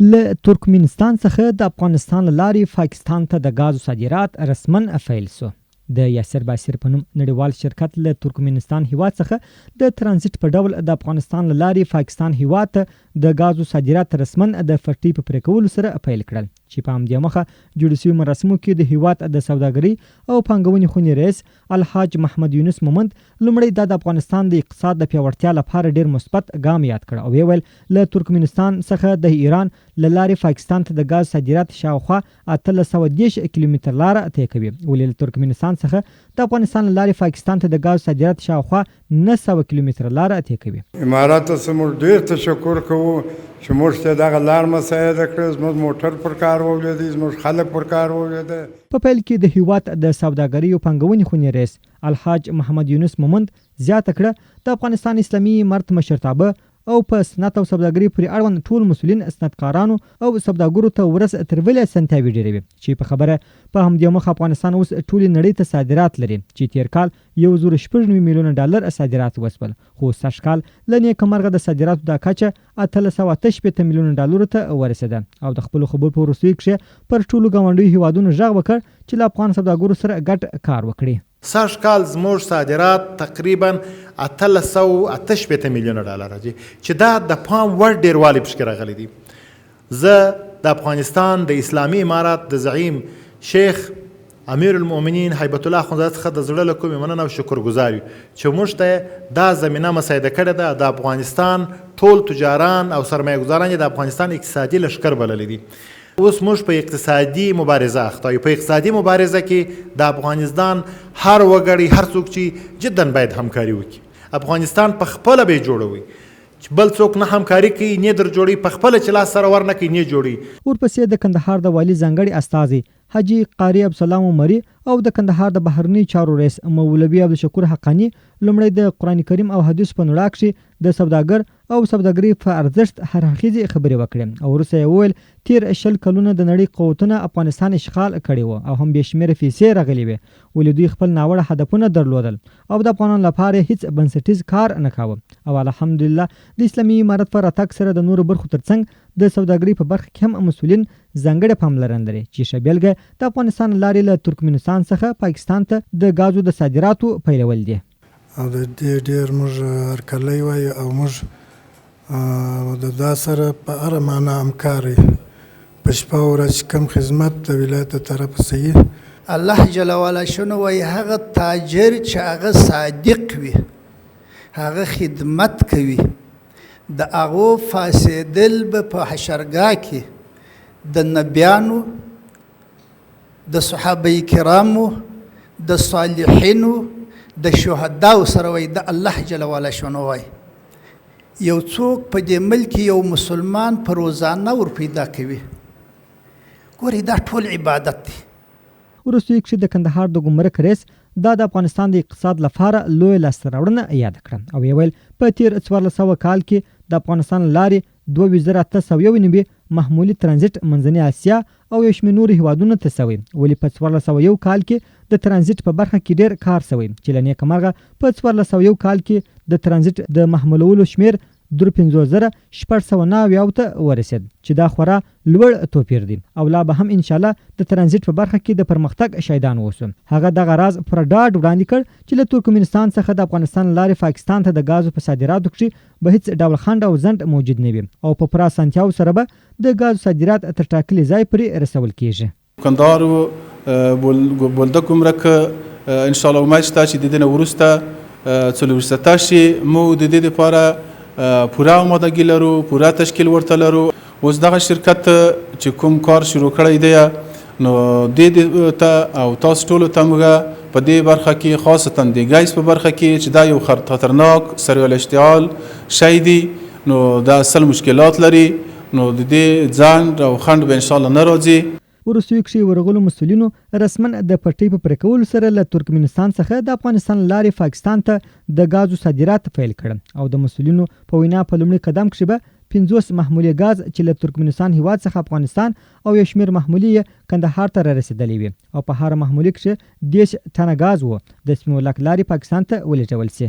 له ترکمنستان څخه د افغانستان له لارې پاکستان ته د غازو صادرات رسمن پیل شو. د یاسر باسر په نوم نړیوال شرکت له ترکمنستان هیواد څخه د ترانزیت په ډول د افغانستان له لارې پاکستان هیواد ته د غازو صادرات رسمن د فټۍ په پرې کولو سره پیل کړل، چې په همدې مخه جوړ شوي مراسمو کې د هیواد د سوداګرۍ او پانګونې خونې رئیس الحاج محمد یونس مومند لومړی د افغانستان د اقتصاد د پیاوړتیا لپاره ډیر مثبت ګام یاد کړ او ویل له ترکمنستان څخه د ایران له لارې پاکستان ته د غاز صادرات شاوخوا 1810 کیلومتر لاره طی کوي، ولې له ترکمنستان څخه د افغانستان له لارې پاکستان ته د غاز صادرات شاوخوا 900 کیلومتر لاره طی کوي. امارات ته موږ ډیر تشکر کوو چې موږ ته دغه لار مساعده کړې، زموږ موټر پر کار وولید، زموږ خلک پر کار وولید. په پیل کې د هیواد د سوداګرۍ او پانګونې خونې رئیس الحاج محمد یونس مومند زیاته کړه د افغانستان اسلامي امارت مشرتابه او په صنعت او سوداګرۍ پورې اړوند ټول مسؤلین صنعتکارانو او سوداګرو ته ورځ تر بلې اسانتیاوې ډېروي، چې په خبره په همدې مخه افغانستان اوس ټولې نړۍ ته صادرات لري، چې تیر کال 1.9 میلیونه ډالر صادرات وسول، خو سږ کال له نیکمرغه د صادراتو د کچه 818 میلیونه ډالرو ته ورسېده او د خپلو خبرو په وروستیو کې پر ټولو ګاونډیو هیوادونو غږ وکړ چې له افغان سوداګرو سره ګډ کار وکړي. سږ کال زموږ صادرات تقریبا 818 میلیونه ډالر دي، چې دا د پام وړ ډیروالی پکې راغلی دي. زه د افغانستان د اسلامي امارات د زعیم شیخ امیر المؤمنین هیبت الله اخندزاده څخه د زړه له کومې مننه او شکرګزار یو چې موږ ته دا زمینه مساعده کړې ده. د افغانستان ټول تجاران او سرمایه ګزاران د افغانستان اقتصادي لښکر بللی دي. اوس موږ په اقتصادي مبارزه اخته یو. په اقتصادي مبارزه کې د افغانستان هر وګړی هر څوک چې جدا باید همکاري وکړي. افغانستان په خپله به یې جوړوي، چې بل څوک نه همکاري کوي نه در جوړي، په خپله چې لاس سره ورنه کوي نه جوړي. ورپسې د کندهار د والي ځانګړي استازي حاجي قاری عبدالسلام عمري او د کندهار د بهرني چارو رئیس مولوي عبدالشکور حقانی لومړی د قرآن کریم او حدیث په نړه کې د سوداګر او سوداګرۍ په ارزښت هر اړخیزې خبرې وکړې او وروسته یې وویل تیر 20 کلونه د نړۍ قوتونه افغانستان اشغال کړی و او هم بې شمېره پیسې راغلي وې، ولې دوی خپل ناوړه هدفونه درلودل او د افغانانو لپاره هیڅ بنسټیز کار نه کاوه. او الحمدلله د اسلامي امارت په راتګ سره د نورو برخو ترڅنګ د سوداګرۍ په برخه کې هم مسؤلین ځانګړې پاملرنه لري، چې ښه بیلګه د افغانستان لارې له ترکمنستان څخه پاکستان ته د غازو د صادراتو پیلول دي. او د دې ډېر موږ هرکلی وایو او موږ د دا سره په هره معنا همکار یو. په شپه او ورځ کوم خدمت د ولایت طرف صحیح الله جل وعلا شنو وایي هغه تاجر چې هغه صادق وي، هغه خدمت کوي، د هغو فاسدل به په حشرګاه کې د نبیانو د صحابه کرامو د صالحینو د شهداو سره وایي د الله جل وعلا شنو وایي یو څوک په دې ملک یو مسلمان په روزانه ور پیدا کوي. ګورې دا ټول عبادت دی. وروستیو کې د کندهار د ګمرک رئیس دا د افغانستان د اقتصاد لپاره لوی لاسته راوړنه یاد کړه او ویل په تیر 1400 کال کې د افغانستان لارې 2891 محمولي ترانزیت منځنۍ اسیا او یو شمېر نورو هیوادونو ته سوی، ولې په 1401 کال کې د ترانزیت په برخه کې ډیر کار سوی، چې له نیکمرغه په 1401 کال کې د ترانزیت د محمولولو شمېر 55699 ته ورسېد، چې دا خورا لوړ توپیر دی او لا به هم انشاءالله د ترانزیت په برخه کې د پرمختګ شاهدان اوسو. هغه دغه راز پر ډاډ وړاندې کړ چې له ترکمنستان څخه د افغانستان لارې پاکستان ته د غازو په صادراتو کې به هیڅ ډول خنډ او ځنډ موجود نه وي او په پوره اسانتیاو سره به د غازو صادرات تر ټاکلي ځای پورې رسول کیږي. کندهار بولده ګمرک انشاءالله امید شته چې د دې نه وروسته څلور ستاشي مو د دې لپاره پوره آمادګي لرو، پوره تشکیل ورته لرو. اوس دغه شرکت چې کوم کار شروع کړی دی نو دې ته او تاسو ټولو ته موږ په دې برخه کې خاصتا د ګیس په برخه کې چې دا یو خطرناک سریع الاشتعال شی دی نو دا اصل مشکلات لري نو د دې ځان او خنډ به انشاءالله نه راځي. وروستیو کې ورغلو مسؤلینو رسمن د پټۍ په پرې کولو سره له ترکمنستان څخه د افغانستان لارې پاکستان ته د غازو صادرات پیل کړل او د مسؤلینو په وینا په لومړي قدم کې به 50 محمولي غاز چې له ترکمنستان هیواد څخه افغانستان او یو شمېر محمولي کندهار ته رسېدلې وي او په هر محمولي کې 10 ټنه غاز و د سپین ولک لارې پاکستان ته ولېږدول شي.